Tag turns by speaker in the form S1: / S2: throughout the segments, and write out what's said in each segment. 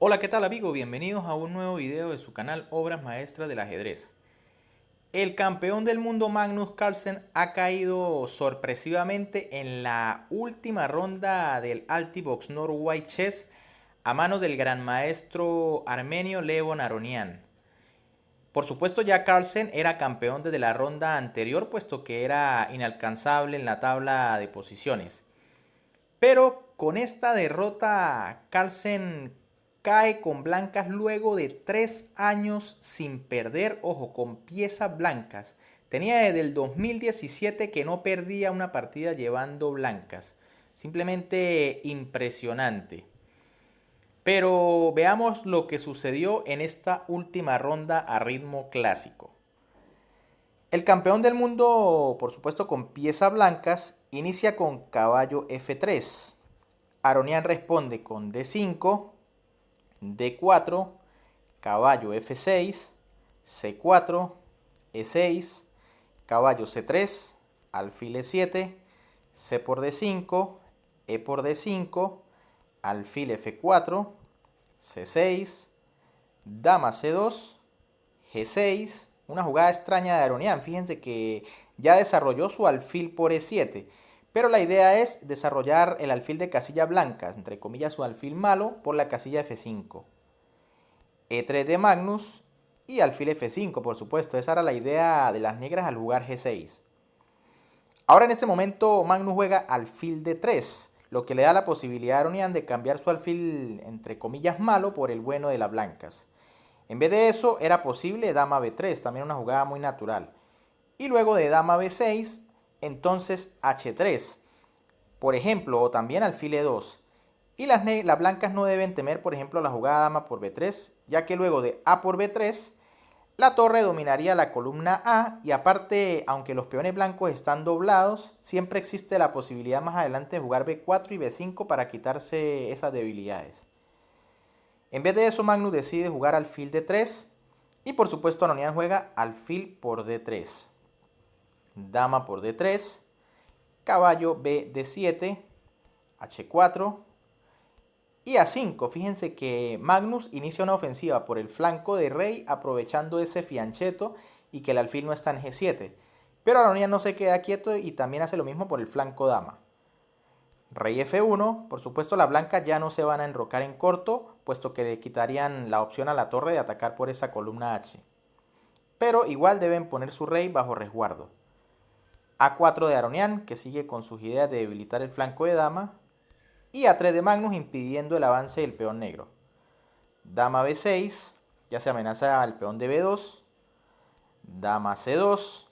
S1: Hola, ¿qué tal amigos? Bienvenidos a un nuevo video de su canal Obras Maestras del Ajedrez. El campeón del mundo Magnus Carlsen ha caído sorpresivamente en la última ronda del Altibox Norway Chess a manos del gran maestro armenio Levon Aronian. Por supuesto, ya Carlsen era campeón desde la ronda anterior, puesto que era inalcanzable en la tabla de posiciones. Pero con esta derrota, Carlsen cae con blancas luego de 3 años sin perder, ojo, con piezas blancas. Tenía desde el 2017 que no perdía una partida llevando blancas. Simplemente impresionante. Pero veamos lo que sucedió en esta última ronda a ritmo clásico. El campeón del mundo, por supuesto con piezas blancas, inicia con caballo F3. Aronian responde con D5, D4, caballo F6, C4, E6, caballo C3, alfil E7, C por D5, E por D5, alfil F4, C6, dama C2, G6, una jugada extraña de Aronian. Fíjense que ya desarrolló su alfil por E7. Pero la idea es desarrollar el alfil de casilla blanca, entre comillas su alfil malo, por la casilla F5. E3 de Magnus y alfil F5, por supuesto. Esa era la idea de las negras al jugar G6. Ahora en este momento Magnus juega alfil D3, lo que le da la posibilidad a Aronian de cambiar su alfil, entre comillas, malo por el bueno de las blancas. En vez de eso, era posible dama B3, también una jugada muy natural. Y luego de dama B6, entonces H3, por ejemplo, o también alfil E2. Y las blancas no deben temer, por ejemplo, la jugada dama por B3, ya que luego de A por B3, la torre dominaría la columna A y aparte, aunque los peones blancos están doblados, siempre existe la posibilidad más adelante de jugar B4 y B5 para quitarse esas debilidades. En vez de eso, Magnus decide jugar alfil D3 y por supuesto Aronian juega alfil por D3. Dama por D3, caballo B D7, H4 y A5. Fíjense que Magnus inicia una ofensiva por el flanco de rey aprovechando ese fianchetto y que el alfil no está en G7. Pero Aronian no se queda quieto y también hace lo mismo por el flanco dama. Rey F1, por supuesto las blancas ya no se van a enrocar en corto, puesto que le quitarían la opción a la torre de atacar por esa columna H. Pero igual deben poner su rey bajo resguardo. A4 de Aronian, que sigue con sus ideas de debilitar el flanco de dama. Y A3 de Magnus, impidiendo el avance del peón negro. Dama B6, ya se amenaza al peón de B2. Dama C2.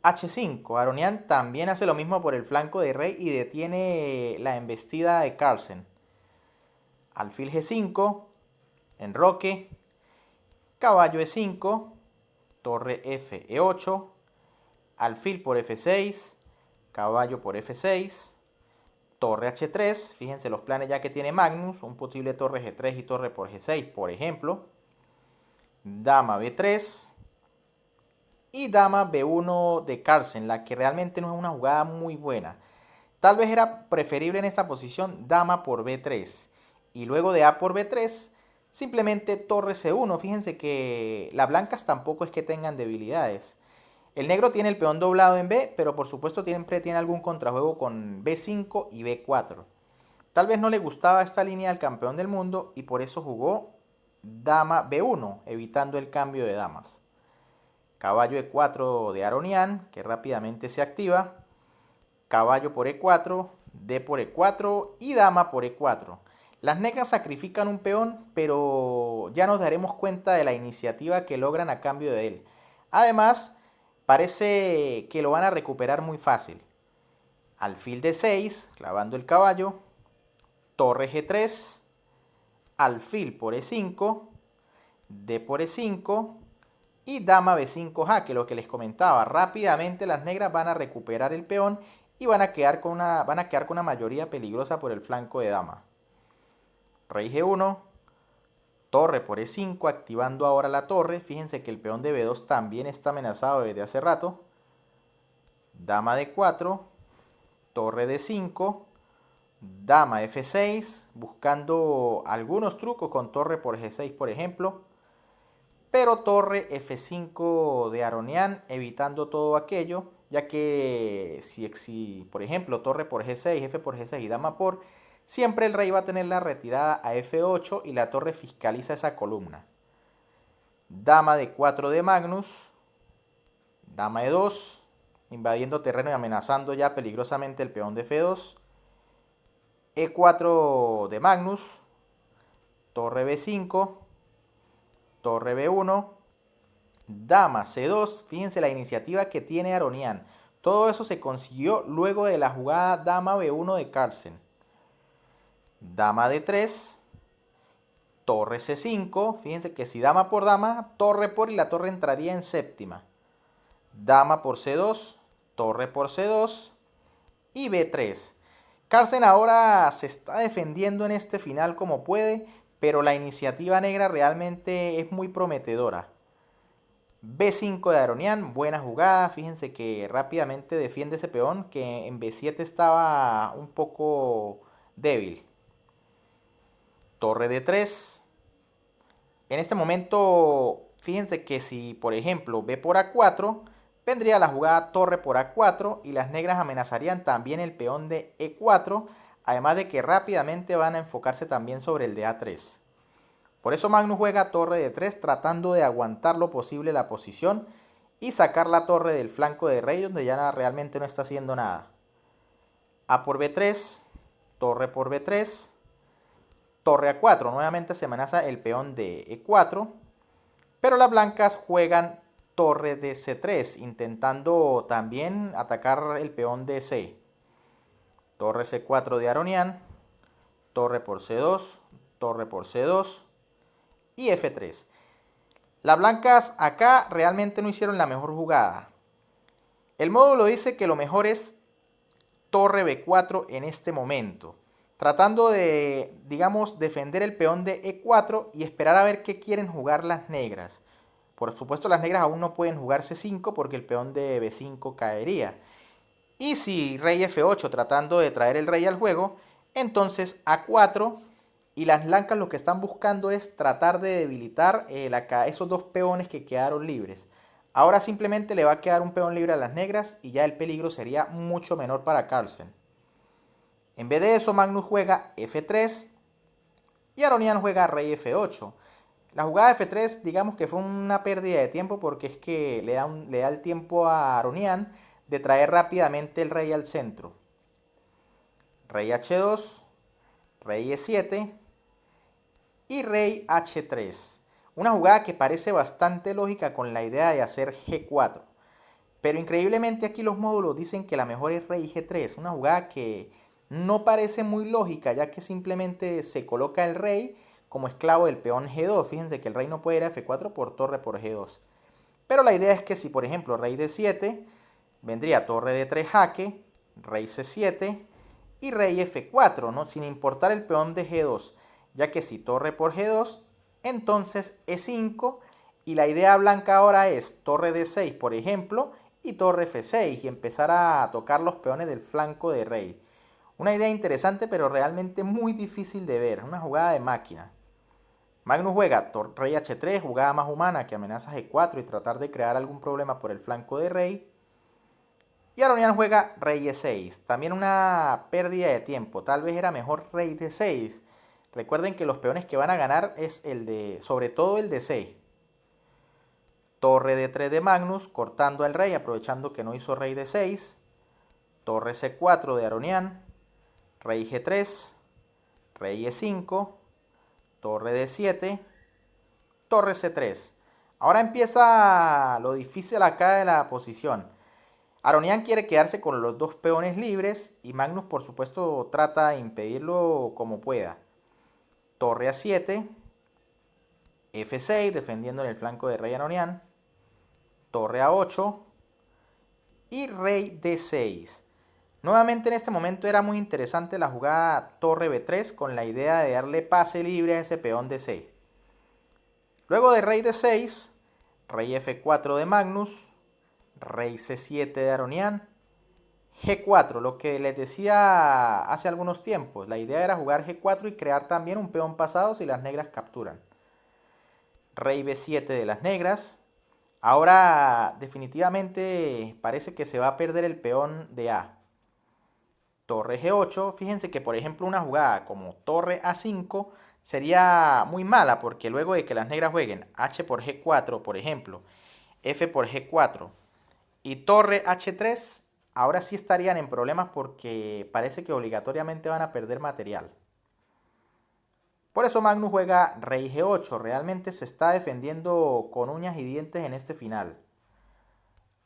S1: H5, Aronian también hace lo mismo por el flanco de rey y detiene la embestida de Carlsen. Alfil G5, enroque, caballo E5, torre F E8, alfil por F6, caballo por F6, torre H3, fíjense los planes ya que tiene Magnus, un posible torre G3 y torre por G6, por ejemplo, dama B3 y dama B1 de Carlsen, la que realmente no es una jugada muy buena. Tal vez era preferible en esta posición dama por B3 y luego de A por B3 simplemente torre C1. Fíjense que las blancas tampoco es que tengan debilidades. El negro tiene el peón doblado en B, pero por supuesto siempre tiene algún contrajuego con B5 y B4. Tal vez no le gustaba esta línea al campeón del mundo y por eso jugó dama B1, evitando el cambio de damas. Caballo E4 de Aronian, que rápidamente se activa. Caballo por E4, D por E4 y dama por E4. Las negras sacrifican un peón, pero ya nos daremos cuenta de la iniciativa que logran a cambio de él. Además, parece que lo van a recuperar muy fácil. Alfil D6, clavando el caballo. Torre G3. Alfil por E5. D por E5. Y dama B5 jaque, lo que les comentaba. Rápidamente las negras van a recuperar el peón y van a quedar con una mayoría peligrosa por el flanco de dama. Rey G1, torre por E5, activando ahora la torre. Fíjense que el peón de B2 también está amenazado desde hace rato. Dama D4, torre D5, Dama F6, buscando algunos trucos con torre por G6, por ejemplo. Pero torre F5 de Aronian, evitando todo aquello, ya que si por ejemplo, torre por G6, F por G6 y dama por, siempre el rey va a tener la retirada a F8 y la torre fiscaliza esa columna. Dama de 4 de Magnus, dama de 2, invadiendo terreno y amenazando ya peligrosamente el peón de F2. E4 de Magnus, torre B5, torre B1, dama C2. Fíjense la iniciativa que tiene Aronian. Todo eso se consiguió luego de la jugada dama B1 de Carlsen. Dama D3, torre C5. Fíjense que si dama por dama, torre por y la torre entraría en séptima. Dama por C2, torre por C2 y B3. Carlsen ahora se está defendiendo en este final como puede, pero la iniciativa negra realmente es muy prometedora. B5 de Aronian, buena jugada. Fíjense que rápidamente defiende ese peón que en B7 estaba un poco débil. Torre D3. En este momento, fíjense que si por ejemplo B por A4, vendría la jugada torre por A4 y las negras amenazarían también el peón de E4, además de que rápidamente van a enfocarse también sobre el de A3. Por eso Magnus juega torre de 3 tratando de aguantar lo posible la posición y sacar la torre del flanco de rey donde ya realmente no está haciendo nada. A por B3, torre por B3, torre A4. Nuevamente se amenaza el peón de E4, pero las blancas juegan torre de C3 intentando también atacar el peón de C. Torre C4 de Aronian, torre por C2, torre por C2 y F3. Las blancas acá realmente no hicieron la mejor jugada. El módulo dice que lo mejor es torre B4 en este momento, tratando de, digamos, defender el peón de E4 y esperar a ver qué quieren jugar las negras. Por supuesto, las negras aún no pueden jugar C5 porque el peón de B5 caería. Y si rey F8 tratando de traer el rey al juego, entonces A4. Y las blancas lo que están buscando es tratar de debilitar esos dos peones que quedaron libres. Ahora simplemente le va a quedar un peón libre a las negras y ya el peligro sería mucho menor para Carlsen. En vez de eso, Magnus juega F3 y Aronian juega rey F8. La jugada F3 digamos que fue una pérdida de tiempo porque es que le da el tiempo a Aronian de traer rápidamente el rey al centro. Rey H2, rey E7 y rey H3. Una jugada que parece bastante lógica con la idea de hacer G4. Pero increíblemente aquí los módulos dicen que la mejor es rey G3. Una jugada que no parece muy lógica ya que simplemente se coloca el rey como esclavo del peón G2. Fíjense que el rey no puede ir a F4 por torre por G2. Pero la idea es que si por ejemplo rey D7, vendría torre D3 jaque, rey C7 y rey F4, ¿no? Sin importar el peón de G2. Ya que si torre por G2, entonces E5 y la idea blanca ahora es torre D6, por ejemplo, y torre F6 y empezar a tocar los peones del flanco de rey. Una idea interesante pero realmente muy difícil de ver, una jugada de máquina. Magnus juega rey H3, jugada más humana que amenaza G4 y tratar de crear algún problema por el flanco de rey. Y Aronian juega rey E6, también una pérdida de tiempo, tal vez era mejor rey D6. Recuerden que los peones que van a ganar es sobre todo el de C. Torre D3 de Magnus, cortando al rey, aprovechando que no hizo rey D6. Torre C4 de Aronian. Rey G3. Rey E5. Torre D7. Torre C3. Ahora empieza lo difícil acá de la posición. Aronian quiere quedarse con los dos peones libres y Magnus por supuesto trata de impedirlo como pueda. Torre A7, F6, defendiendo en el flanco de rey Aronian, torre A8 y rey D6. Nuevamente en este momento era muy interesante la jugada torre B3 con la idea de darle pase libre a ese peón de C. Luego de rey D6, rey F4 de Magnus, rey C7 de Aronian, G4, lo que les decía hace algunos tiempos. La idea era jugar G4 y crear también un peón pasado si las negras capturan. Rey B7 de las negras. Ahora definitivamente parece que se va a perder el peón de A. Torre G8. Fíjense que por ejemplo una jugada como torre A5 sería muy mala porque luego de que las negras jueguen H por G4, por ejemplo, F por G4 y torre H3, ahora sí estarían en problemas porque parece que obligatoriamente van a perder material. Por eso Magnus juega rey G8, realmente se está defendiendo con uñas y dientes en este final.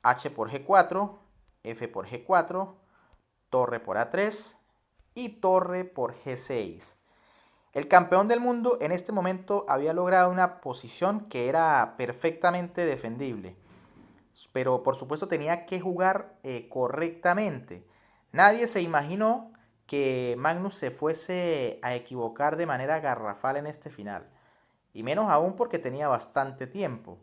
S1: H por G4, F por G4, torre por A3 y torre por G6. El campeón del mundo en este momento había logrado una posición que era perfectamente defendible, pero por supuesto tenía que jugar correctamente. Nadie se imaginó que Magnus se fuese a equivocar de manera garrafal en este final, y menos aún porque tenía bastante tiempo.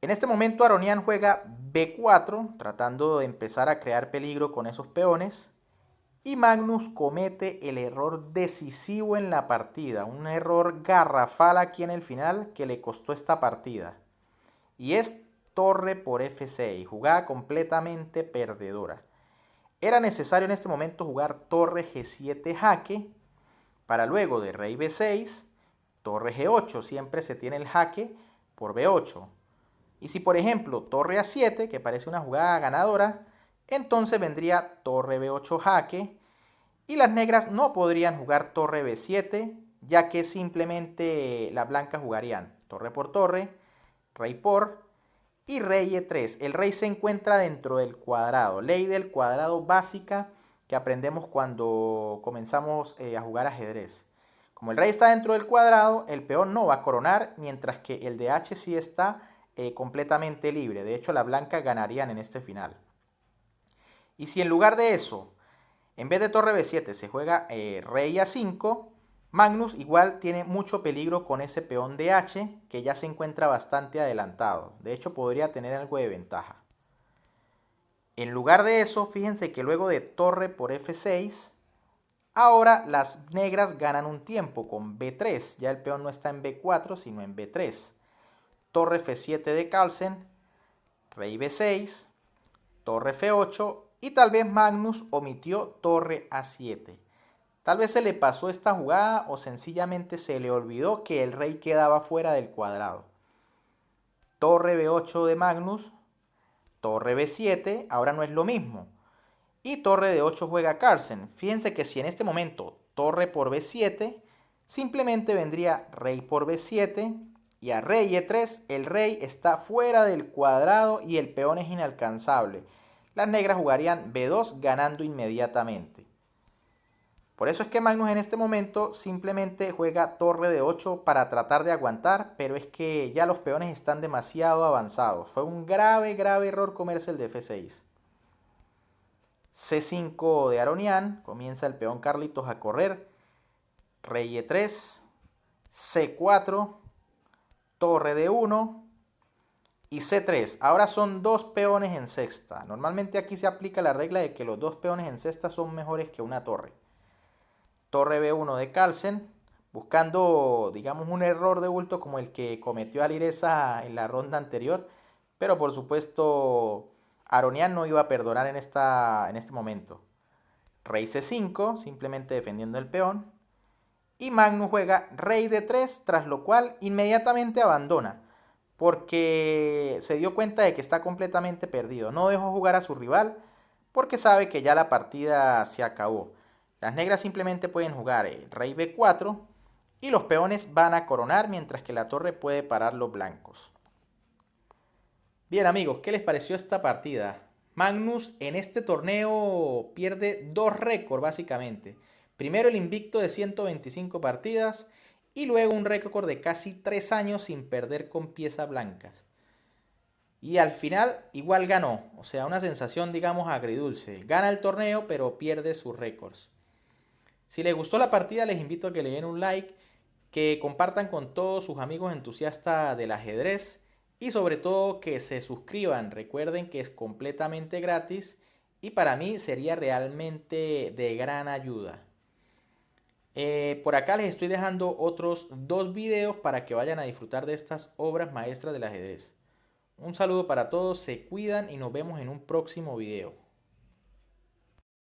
S1: En este momento Aronian juega B4, tratando de empezar a crear peligro con esos peones, y Magnus comete el error decisivo en la partida, un error garrafal aquí en el final que le costó esta partida. Y es torre por F6, jugada completamente perdedora. Era necesario en este momento jugar torre G7 jaque, para luego de rey B6, torre G8, siempre se tiene el jaque por B8. Y si por ejemplo torre A7, que parece una jugada ganadora, entonces vendría torre B8 jaque y las negras no podrían jugar torre B7, ya que simplemente las blancas jugarían torre por torre, rey por y rey E3. El rey se encuentra dentro del cuadrado, ley del cuadrado básica que aprendemos cuando comenzamos a jugar ajedrez. Como el rey está dentro del cuadrado, el peón no va a coronar, mientras que el de H sí está completamente libre. De hecho, las blancas ganarían en este final. Y si en lugar de eso, en vez de torre B7 se juega rey A5, Magnus igual tiene mucho peligro con ese peón de H que ya se encuentra bastante adelantado. De hecho, podría tener algo de ventaja. En lugar de eso, fíjense que luego de torre por F6, ahora las negras ganan un tiempo con B3. Ya el peón no está en B4, sino en B3. Torre F7 de Carlsen, rey B6, torre F8 y tal vez Magnus omitió torre A7. Tal vez se le pasó esta jugada o sencillamente se le olvidó que el rey quedaba fuera del cuadrado. Torre B8 de Magnus, torre B7, ahora no es lo mismo. Y torre de 8 juega Carlsen. Fíjense que si en este momento torre por B7, simplemente vendría rey por B7 y a rey E3 el rey está fuera del cuadrado y el peón es inalcanzable. Las negras jugarían B2 ganando inmediatamente. Por eso es que Magnus en este momento simplemente juega torre de 8 para tratar de aguantar, pero es que ya los peones están demasiado avanzados. Fue un grave error comerse el de F6. C5 de Aronian, comienza el peón Carlitos a correr. Rey E3, C4, torre de 1 y C3. Ahora son dos peones en sexta. Normalmente aquí se aplica la regla de que los dos peones en sexta son mejores que una torre. Torre B1 de Carlsen, buscando, digamos, un error de bulto como el que cometió Alireza en la ronda anterior, pero por supuesto Aronian no iba a perdonar en este momento. Rey C5, simplemente defendiendo el peón, y Magnus juega rey D3, tras lo cual inmediatamente abandona, porque se dio cuenta de que está completamente perdido. No dejó jugar a su rival porque sabe que ya la partida se acabó. Las negras simplemente pueden jugar rey B4 y los peones van a coronar mientras que la torre puede parar los blancos. Bien amigos, ¿qué les pareció esta partida? Magnus en este torneo pierde dos récords básicamente. Primero el invicto de 125 partidas y luego un récord de casi 3 años sin perder con piezas blancas. Y al final igual ganó, o sea, una sensación digamos agridulce. Gana el torneo pero pierde sus récords. Si les gustó la partida, les invito a que le den un like, que compartan con todos sus amigos entusiastas del ajedrez y sobre todo que se suscriban. Recuerden que es completamente gratis y para mí sería realmente de gran ayuda. Por acá les estoy dejando otros dos videos para que vayan a disfrutar de estas obras maestras del ajedrez. Un saludo para todos, se cuidan y nos vemos en un próximo video.